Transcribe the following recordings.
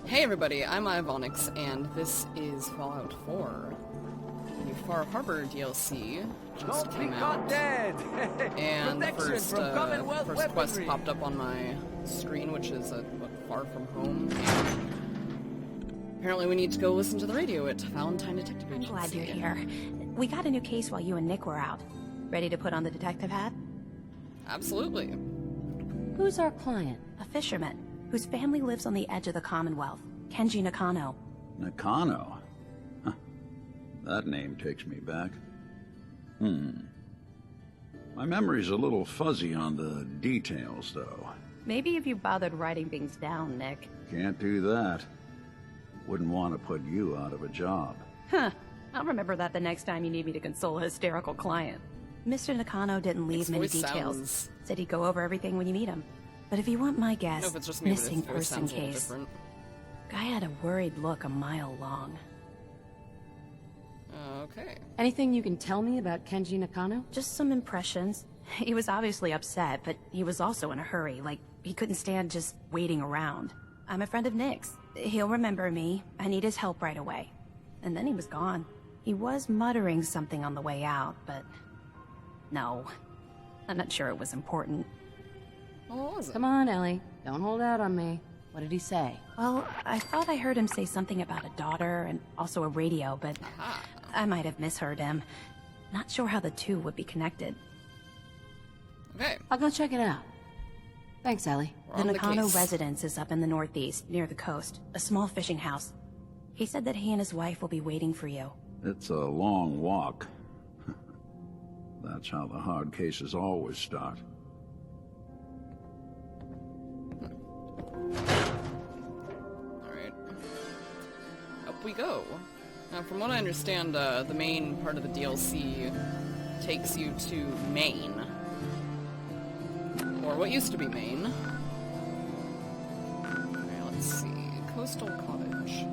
Hey everybody, I'm Ivonix, and this is Fallout 4. The Far Harbor DLC just came out, and the first quest popped up on my screen, which is Far From Home, and apparently we need to go listen to the radio at Valentine Detective Agency. I'm glad you're here. We got a new case while you and Nick were out. Ready to put on the detective hat? Absolutely. Who's our client? A fisherman, whose family lives on the edge of the Commonwealth. Kenji Nakano. Nakano? Huh. That name takes me back. My memory's a little fuzzy on the details, though. Maybe if you bothered writing things down, Nick. Can't do that. Wouldn't want to put you out of a job. Huh. I'll remember that the next time you need me to console a hysterical client. Mr. Nakano didn't leave many details. Said he'd go over everything when you meet him. But if you want my guess, missing person case. Guy had a worried look a mile long. Okay. Anything you can tell me about Kenji Nakano? Just some impressions. He was obviously upset, but he was also in a hurry, like he couldn't stand just waiting around. I'm a friend of Nick's. He'll remember me. I need his help right away. And then he was gone. He was muttering something on the way out, but... no. I'm not sure it was important. Well, what was it? Come on, Ellie. Don't hold out on me. What did he say? Well, I thought I heard him say something about a daughter and also a radio, but I might have misheard him. Not sure how the two would be connected. Okay. I'll go check it out. Thanks, Ellie. The Nakano residence is up in the northeast, near the coast. A small fishing house. He said that he and his wife will be waiting for you. It's a long walk. That's how the hard cases always start. Alright. Up we go. Now, from what I understand, the main part of the DLC takes you to Maine. Or what used to be Maine. Alright, let's see. Coastal Cottage.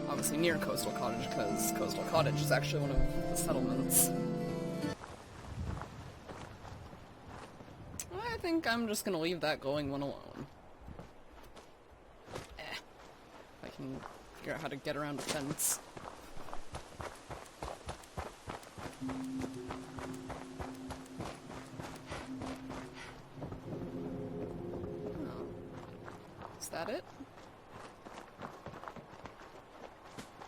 Obviously near Coastal Cottage, because Coastal Cottage is actually one of the settlements. I think I'm just gonna leave that going one alone. If I can figure out how to get around a fence. Oh. Is that it?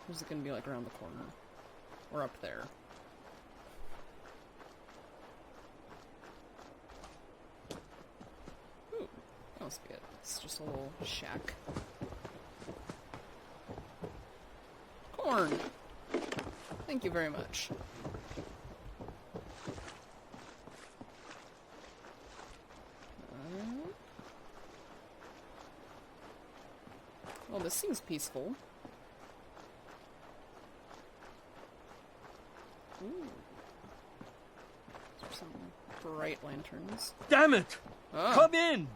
Or is it gonna be like around the corner? Or up there? That must be it. It's just a little shack. Corn! Thank you very much. Well, this seems peaceful. Ooh. There's some bright lanterns. Damn it! Oh. Come in!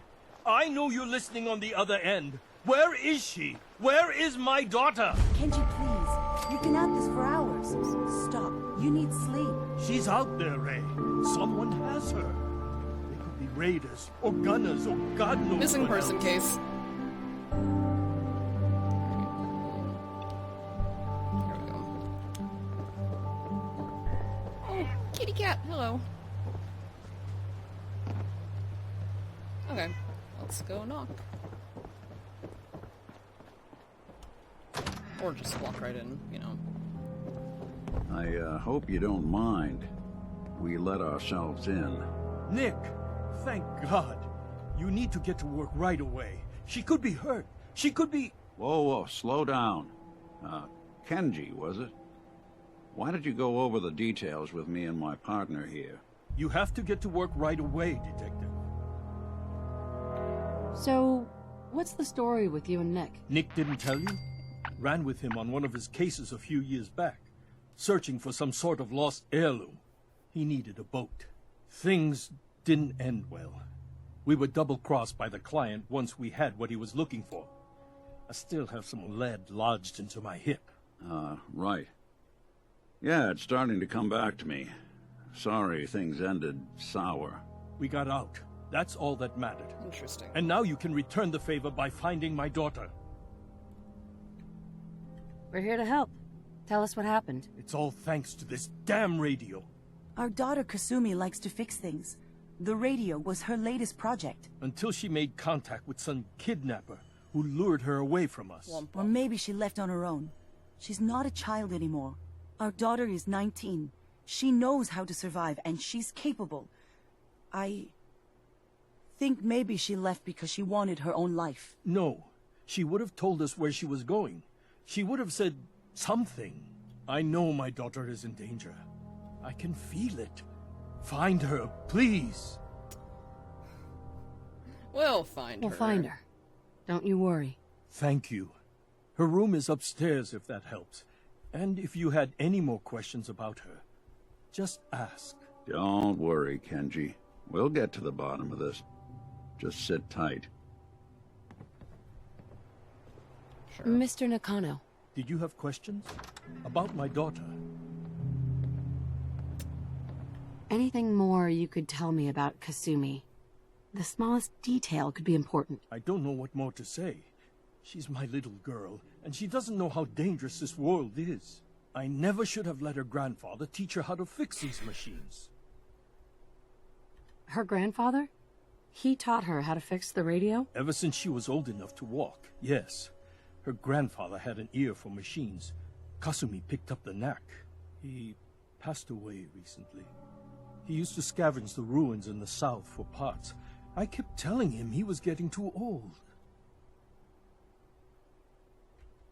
I know you're listening on the other end. Where is she? Where is my daughter? Kenji, please. You've been at this for hours. Stop. You need sleep. She's out there, Ray. Someone has her. They could be raiders, or gunners, or God knows Missing what person else. case. Here we go. Oh, kitty cat. Hello. Okay. Let's go knock. Or just walk right in, you know. I hope you don't mind. We let ourselves in. Nick, thank God. You need to get to work right away. She could be hurt. She could be... Whoa, slow down. Kenji, was it? Why did you go over the details with me and my partner here? You have to get to work right away, Detective. So, what's the story with you and Nick? Nick didn't tell you? Ran with him on one of his cases a few years back, searching for some sort of lost heirloom. He needed a boat. Things didn't end well. We were double-crossed by the client once we had what he was looking for. I still have some lead lodged into my hip. Right. Yeah, it's starting to come back to me. Sorry things ended sour. We got out. That's all that mattered. Interesting. And now you can return the favor by finding my daughter. We're here to help. Tell us what happened. It's all thanks to this damn radio. Our daughter Kasumi likes to fix things. The radio was her latest project. Until she made contact with some kidnapper who lured her away from us. Or maybe she left on her own. She's not a child anymore. Our daughter is 19. She knows how to survive, and she's capable. I think maybe she left because she wanted her own life. No. She would have told us where she was going. She would have said something. I know my daughter is in danger. I can feel it. Find her, please. We'll find her. We'll find her. Don't you worry. Thank you. Her room is upstairs, if that helps. And if you had any more questions about her, just ask. Don't worry, Kenji. We'll get to the bottom of this. Just sit tight. Sure. Mr. Nakano. Did you have questions? About my daughter? Anything more you could tell me about Kasumi? The smallest detail could be important. I don't know what more to say. She's my little girl, and she doesn't know how dangerous this world is. I never should have let her grandfather teach her how to fix these machines. Her grandfather? He taught her how to fix the radio? Ever since she was old enough to walk, yes. Her grandfather had an ear for machines. Kasumi picked up the knack. He passed away recently. He used to scavenge the ruins in the south for parts. I kept telling him he was getting too old.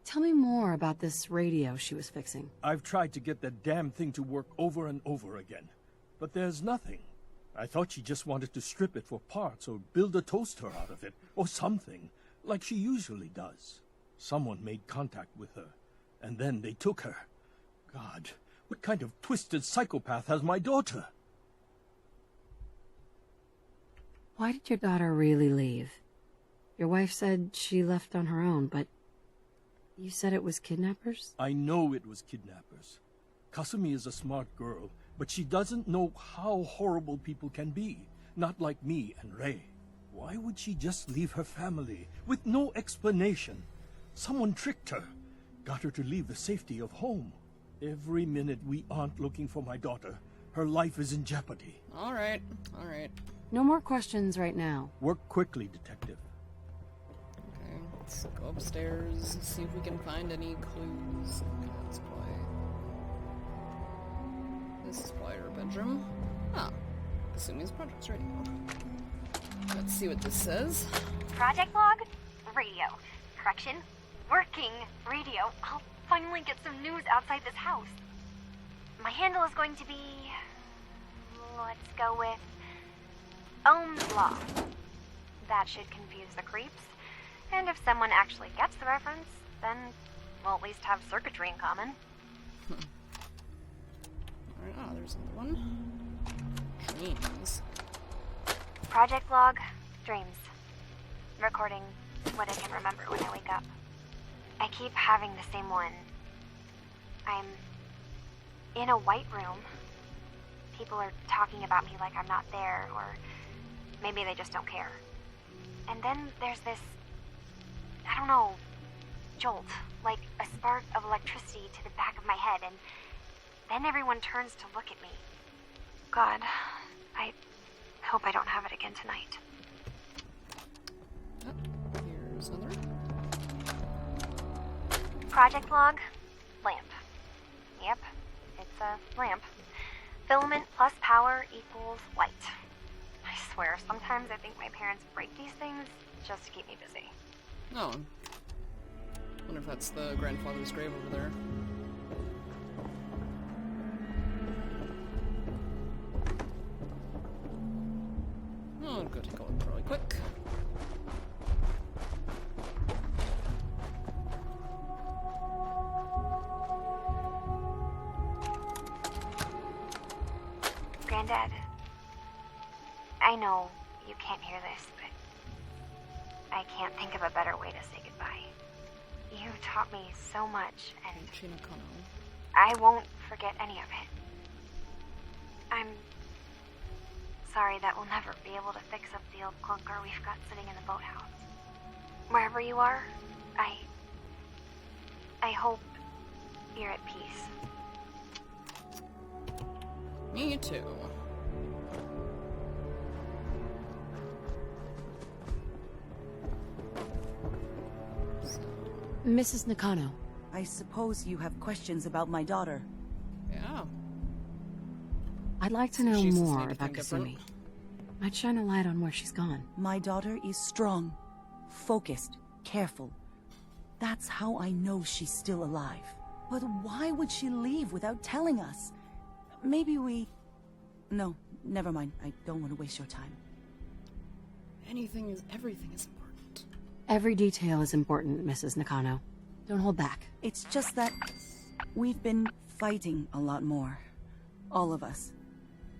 Tell me more about this radio she was fixing. I've tried to get that damn thing to work over and over again, but there's nothing. I thought she just wanted to strip it for parts or build a toaster out of it, or something, like she usually does. Someone made contact with her, and then they took her. God, what kind of twisted psychopath has my daughter? Why did your daughter really leave? Your wife said she left on her own, but you said it was kidnappers? I know it was kidnappers. Kasumi is a smart girl, but she doesn't know how horrible people can be. Not like me and Ray. Why would she just leave her family with no explanation? Someone tricked her. Got her to leave the safety of home. Every minute we aren't looking for my daughter, her life is in jeopardy. All right, all right. No more questions right now. Work quickly, Detective. Okay, let's go upstairs, see if we can find any clues. Okay, let's play. This is probably her bedroom. Ah, Kasumi's project's radio. Let's see what this says. Project log? Radio. Correction? Working radio. I'll finally get some news outside this house. My handle is going to be... let's go with... Ohm's Law. That should confuse the creeps. And if someone actually gets the reference, then we'll at least have circuitry in common. Alright, ah, there's another one. Dreams. Project log, dreams. Recording what I can remember when I wake up. I keep having the same one. I'm in a white room. People are talking about me like I'm not there, or maybe they just don't care. And then there's this, I don't know, jolt, like a spark of electricity to the back of my head, and then everyone turns to look at me. God, I hope I don't have it again tonight. Oh, here's another. Project log, lamp. Yep, it's a lamp. Filament plus power equals light. I swear, sometimes I think my parents break these things just to keep me busy. Oh. Wonder if that's the grandfather's grave over there. Oh, go take a look really quick. Granddad, I know you can't hear this, but I can't think of a better way to say goodbye. You taught me so much, and I won't forget any of it. I'm sorry that we'll never be able to fix up the old clunker we've got sitting in the boathouse. Wherever you are, I hope you're at peace. Me too. Mrs. Nakano. I suppose you have questions about my daughter. Yeah. I'd like to know She's just more anything about different. Kasumi. Might shine a light on where she's gone. My daughter is strong, focused, careful. That's how I know she's still alive. But why would she leave without telling us? Maybe we... No, never mind. I don't want to waste your time. Everything is important. Every detail is important, Mrs. Nakano. Don't hold back. It's just that we've been fighting a lot more. All of us.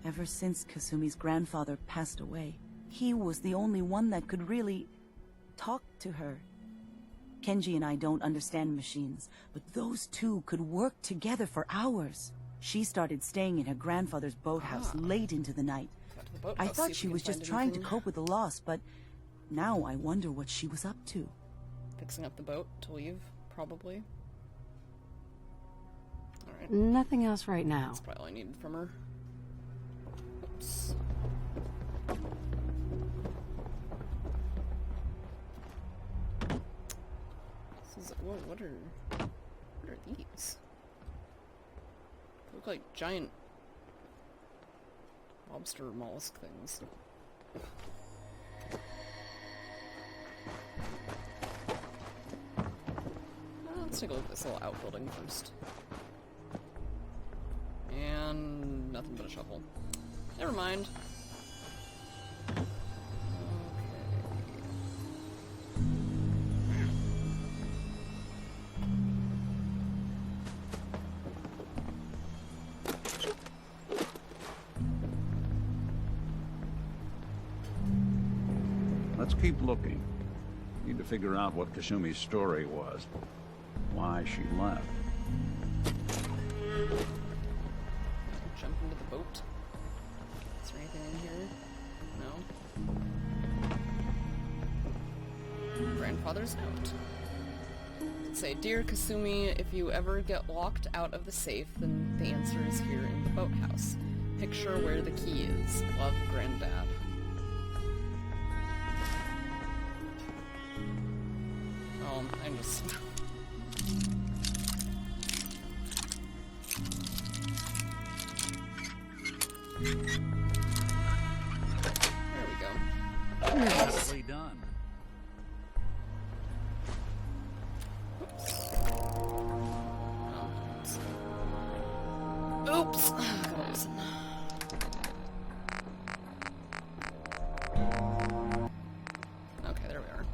Ever since Kasumi's grandfather passed away. He was the only one that could really talk to her. Kenji and I don't understand machines, but those two could work together for hours. She started staying in her grandfather's boathouse late into the night. I thought she was just trying to cope with the loss, but now I wonder what she was up to. Fixing up the boat to leave, probably. Alright. Nothing else right now. That's probably all I needed from her. Oops. This is, whoa, what are these? They look like giant lobster mollusk things. Let's take a look at this little outbuilding first. And nothing but a shovel. Never mind. Let's keep looking. Need to figure out what Kasumi's story was. Why she left. Jump into the boat. Is there anything in here? No. Grandfather's note. Say, Dear Kasumi, if you ever get locked out of the safe, then the answer is here in the boathouse. Picture where the key is. Love, Granddad. Oh, I'm just... There we go. Nicely done. Oops! Gotta listen. Okay, there we are.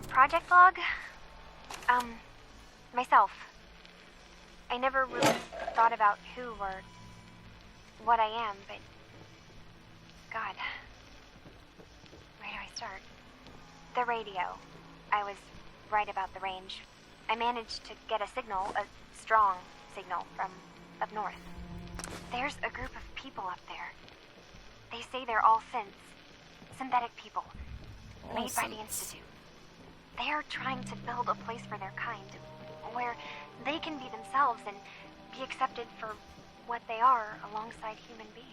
Project log? Myself. I never really thought about who or what I am, but... God. Where do I start? The radio. I was right about the range. I managed to get a signal, a strong signal, from up north. There's a group of people up there. They say they're all synths. Synthetic people. Made by the Institute. They are trying to build a place for their kind, where they can be themselves and be accepted for what they are alongside human beings.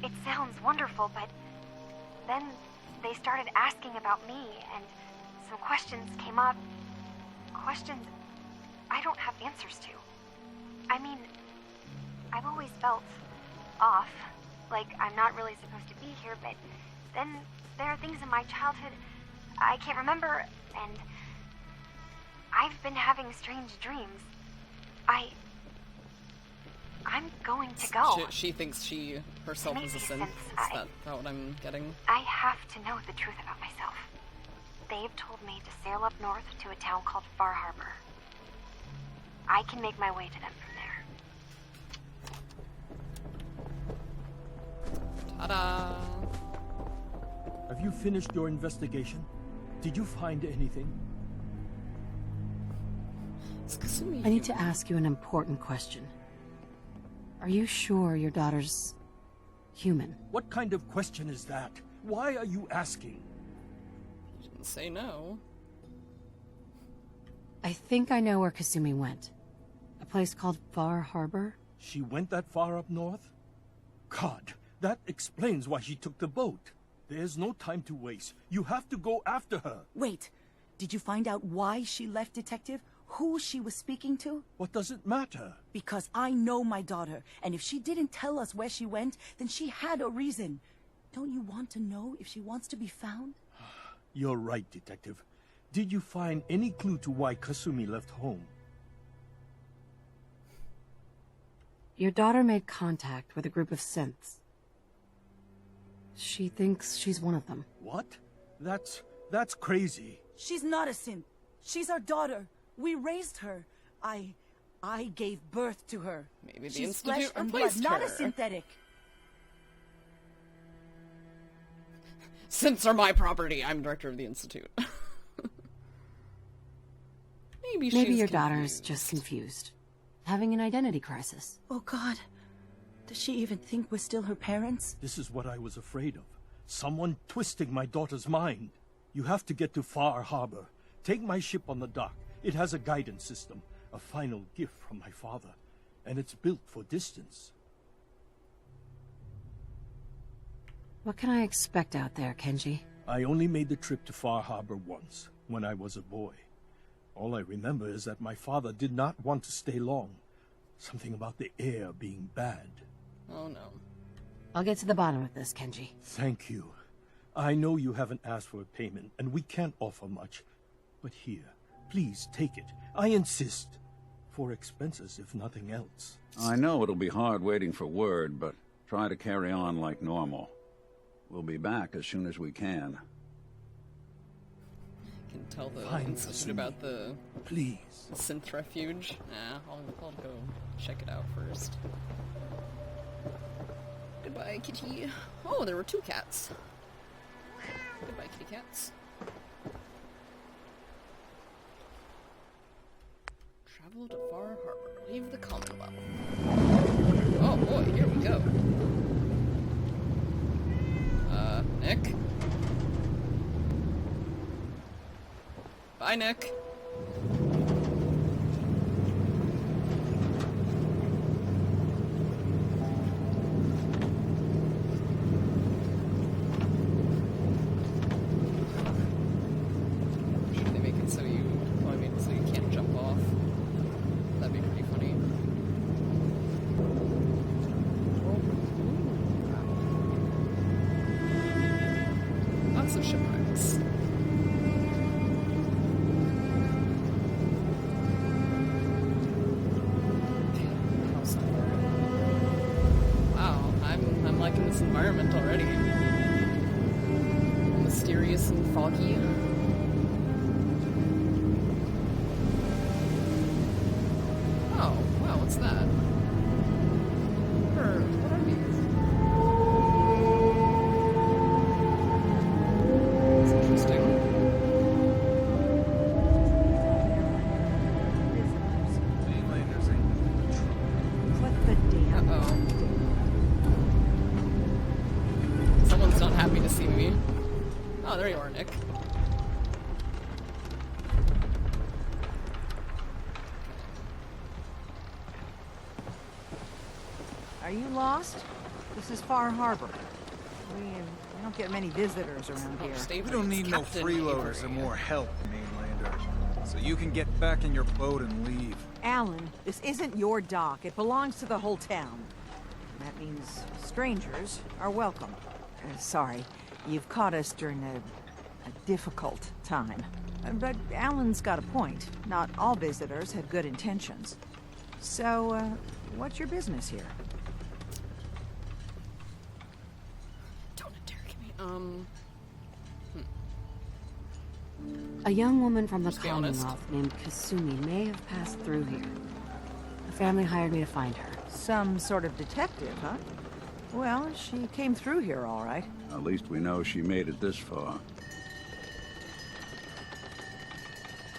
It sounds wonderful, but then they started asking about me, and some questions came up. Questions I don't have answers to. I mean, I've always felt off, like I'm not really supposed to be here, but then there are things in my childhood I can't remember, and I've been having strange dreams. I'm going to go. She thinks she herself is a synth. Is that what I'm getting? I have to know the truth about myself. They've told me to sail up north to a town called Far Harbor. I can make my way to them from there. Ta-da! Have you finished your investigation? Did you find anything? It's Kasumi. I need to ask you an important question. Are you sure your daughter's human? What kind of question is that? Why are you asking? You didn't say no. I think I know where Kasumi went. A place called Far Harbor? She went that far up north? God, that explains why she took the boat. There's no time to waste. You have to go after her. Wait, did you find out why she left, Detective? Who she was speaking to? What does it matter? Because I know my daughter, and if she didn't tell us where she went, then she had a reason. Don't you want to know if she wants to be found? You're right, Detective. Did you find any clue to why Kasumi left home? Your daughter made contact with a group of synths. She thinks she's one of them. What? That's crazy. She's not a synth. She's our daughter. We raised her. I gave birth to her. Maybe the She's flesh Institute and blood, replaced not her. a synthetic. Synths are my property. I'm director of the Institute. Maybe Maybe she's your daughter's confused. just confused. Having an identity crisis. Oh, God. Does she even think we're still her parents? This is what I was afraid of. Someone twisting my daughter's mind. You have to get to Far Harbor. Take my ship on the dock. It has a guidance system, a final gift from my father, and it's built for distance. What can I expect out there, Kenji? I only made the trip to Far Harbor once, when I was a boy. All I remember is that my father did not want to stay long. Something about the air being bad. Oh no. I'll get to the bottom of this, Kenji. Thank you. I know you haven't asked for a payment, and we can't offer much. But here, please take it. I insist. For expenses, if nothing else. I know it'll be hard waiting for word, but try to carry on like normal. We'll be back as soon as we can. I can tell the Fine, Institute Kasumi. about the Please. synth refuge. Nah, I'll go check it out first. Goodbye, kitty. Oh, there were 2 cats. Goodbye, kitty cats. Travel to Far Harbor. Leave the Commonwealth. Oh boy, here we go. Nick? Bye, Nick. Should they make it so you probably make it so you can't jump off? That'd be pretty funny. Lots of shipwrecks. Wow, I'm liking this environment already. Mysterious and foggy. Oh, wow, what's that? What are these? That's interesting. Uh-oh. Someone's not happy to see me. Oh, there you are, Nick. Are you lost? This is Far Harbor. We don't get many visitors around here. We don't need no freeloaders or more help, mainlander. So you can get back in your boat and leave. Alan, this isn't your dock. It belongs to the whole town. That means strangers are welcome. Sorry, you've caught us during a difficult time. But Alan's got a point. Not all visitors have good intentions. So, what's your business here? Don't interrogate me. A young woman from the Just be honest. Commonwealth named Kasumi may have passed through here. The family hired me to find her. Some sort of detective, huh? Well, she came through here all right. At least we know she made it this far.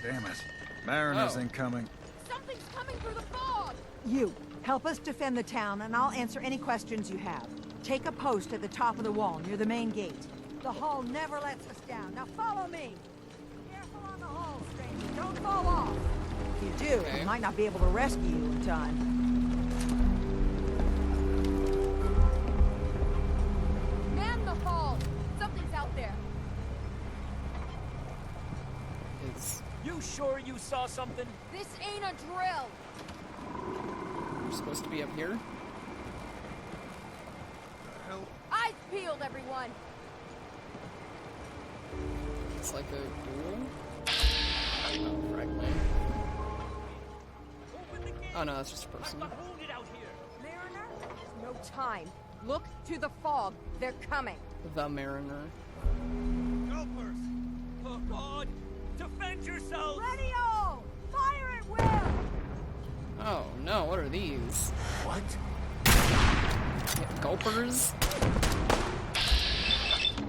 Damn it. Mariners Oh. incoming. Something's coming through the fog! You, help us defend the town, and I'll answer any questions you have. Take a post at the top of the wall, near the main gate. The hall never lets us down. Now follow me! Yeah. Careful on the hull, stranger. Don't fall off. If you do, we might not be able to rescue you in time. Man the hull! Something's out there. You sure you saw something? This ain't a drill. We're supposed to be up here. Eyes peeled, everyone. It's like a duel. Oh, fragment. Oh no, that's just a person. Mariner, there's no time. Look to the fog. They're coming. The Mariner. Helpers! Oh God! Defend yourselves! Radio! Fire at will! Oh no, what are these? What? Gulpers?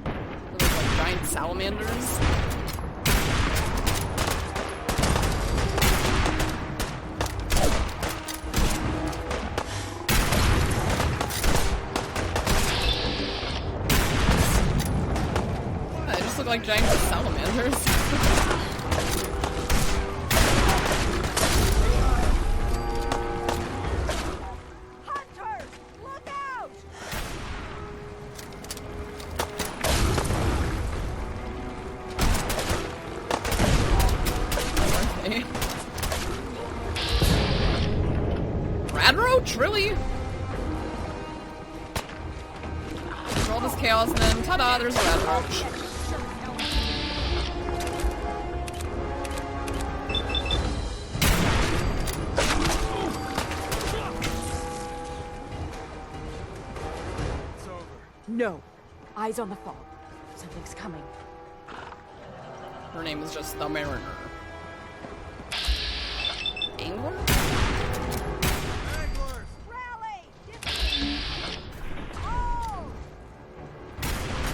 Are those like giant salamanders? Yeah, they just look like giant salamanders. Radroach? Really? There's all this chaos and then ta-da, there's a Radroach. No. Eyes on the fog. Something's coming. Her name is just the Mariner. Angler?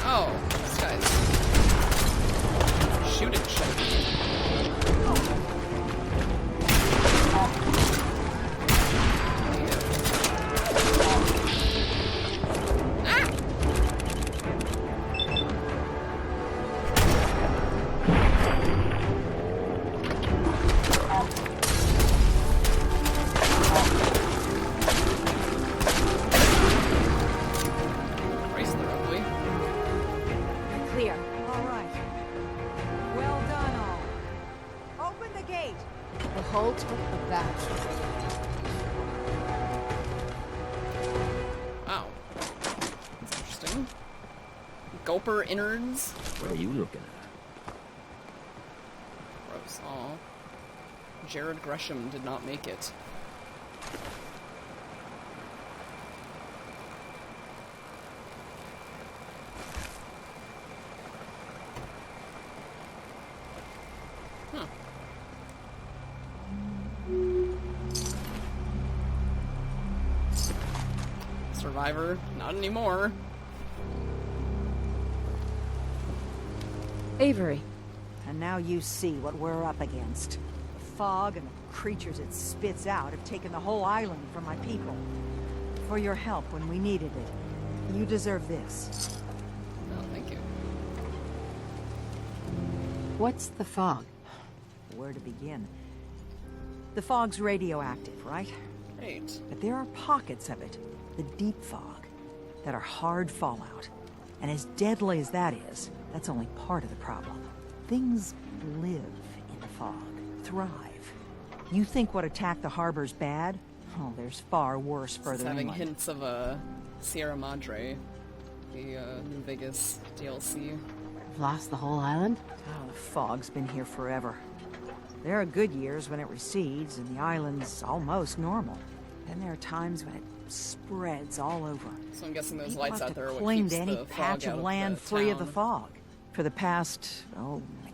Oh, this guy's shooting shit. Wow. That's interesting. Gulper innards? What are you looking at? Gross. Aw. Jared Gresham did not make it. Huh. Survivor? Not anymore. Avery. And now you see what we're up against. The fog and the creatures it spits out have taken the whole island from my people. For your help when we needed it. You deserve this. No, thank you. What's the fog? Where to begin? The fog's radioactive, right? Great. But there are pockets of it, the deep fog, that are hard fallout. And as deadly as that is, that's only part of the problem. Things live in the fog, thrive. You think what attacked the harbor's bad? Oh, there's far worse further It's having inland. hints of Sierra Madre, the New Vegas DLC. We've lost the whole island? Oh, the fog's been here forever. There are good years when it recedes and the island's almost normal. Then there are times when it spreads all over. So I'm guessing those People lights have out to there are what cling keeps to any the fog patch out of land the free of the town. fog. For the past,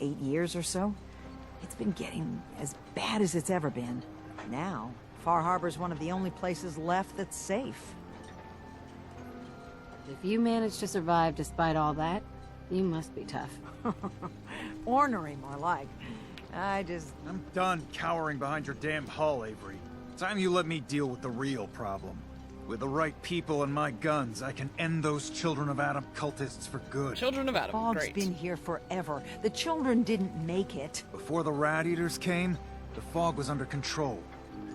8 years or so, it's been getting as bad as it's ever been. Now, Far Harbor's one of the only places left that's safe. If you managed to survive despite all that, you must be tough. Ornery, more like. I'm done cowering behind your damn hull, Avery. Time you let me deal with the real problem. With the right people and my guns, I can end those Children of Adam cultists for good. Children of Adam, Fog's great. been here forever. The children didn't make it. Before the Rat Eaters came, the fog was under control.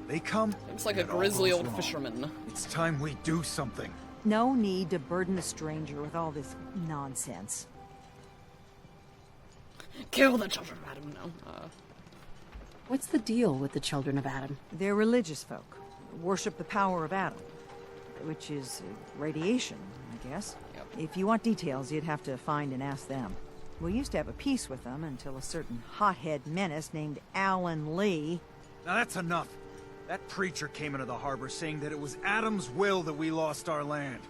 They come... Looks like a and it all grizzly goes old wrong. fisherman. It's time we do something. No need to burden a stranger with all this nonsense. Kill the Children of Adam, no. What's the deal with the Children of Adam? They're religious folk. Worship the power of Adam. Which is radiation, I guess. Yep. If you want details, you'd have to find and ask them. We used to have a peace with them until a certain hothead menace named Alan Lee... Now that's enough. That preacher came into the harbor saying that it was Adam's will that we lost our land.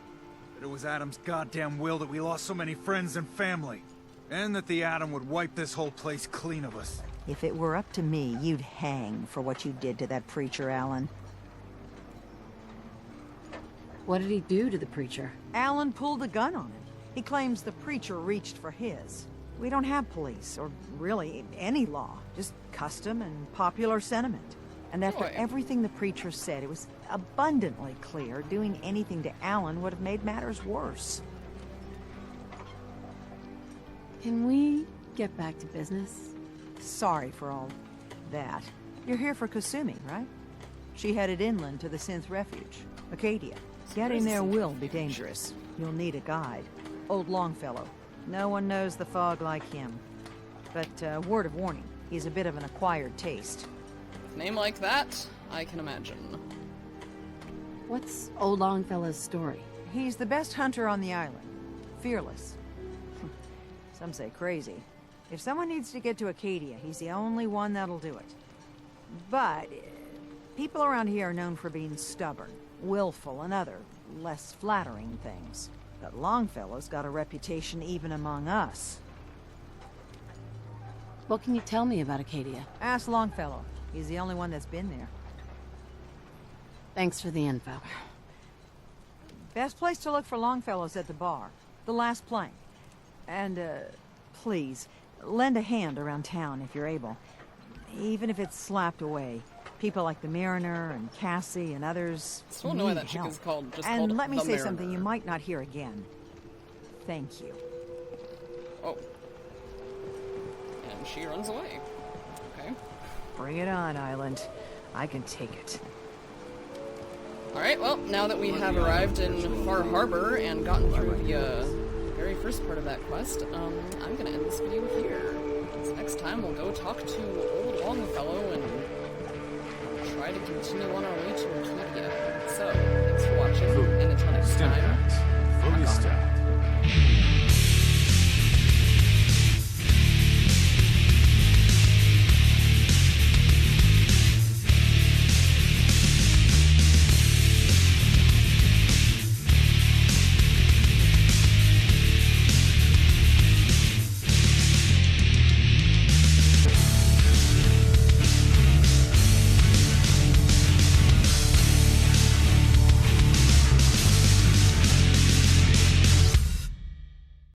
That it was Adam's goddamn will that we lost so many friends and family. And that the Atom would wipe this whole place clean of us. If it were up to me, you'd hang for what you did to that preacher, Alan. What did he do to the preacher? Alan pulled a gun on him. He claims the preacher reached for his. We don't have police, or really any law. Just custom and popular sentiment. And after Boy. everything the preacher said, it was abundantly clear doing anything to Alan would have made matters worse. Can we get back to business? Sorry for all that. You're here for Kasumi, right? She headed inland to the Synth Refuge, Acadia. Getting there will be dangerous. You'll need a guide. Old Longfellow. No one knows the fog like him. But, word of warning, he's a bit of an acquired taste. Name like that, I can imagine. What's old Longfellow's story? He's the best hunter on the island. Fearless. Some say crazy. If someone needs to get to Acadia, he's the only one that'll do it. But, people around here are known for being stubborn, willful, and other, less flattering things. But Longfellow's got a reputation even among us. What can you tell me about Acadia? Ask Longfellow. He's the only one that's been there. Thanks for the info. Best place to look for Longfellow's at the bar. The last plank. And, please, lend a hand around town if you're able. Even if it's slapped away. People like the Mariner and Cassie and others Still don't know why need that chick help. is called And let me the say something Mariner. you might not hear again. Thank you. Oh. And she runs away. Okay. Bring it on, Island. I can take it. Alright, well, now that we have arrived in Far Harbor and gotten through the very first part of that quest, I'm gonna end this video here. So next time we'll go talk to old Longfellow and try to continue on our way to Acadia. So, thanks for watching, and until next time, rock on.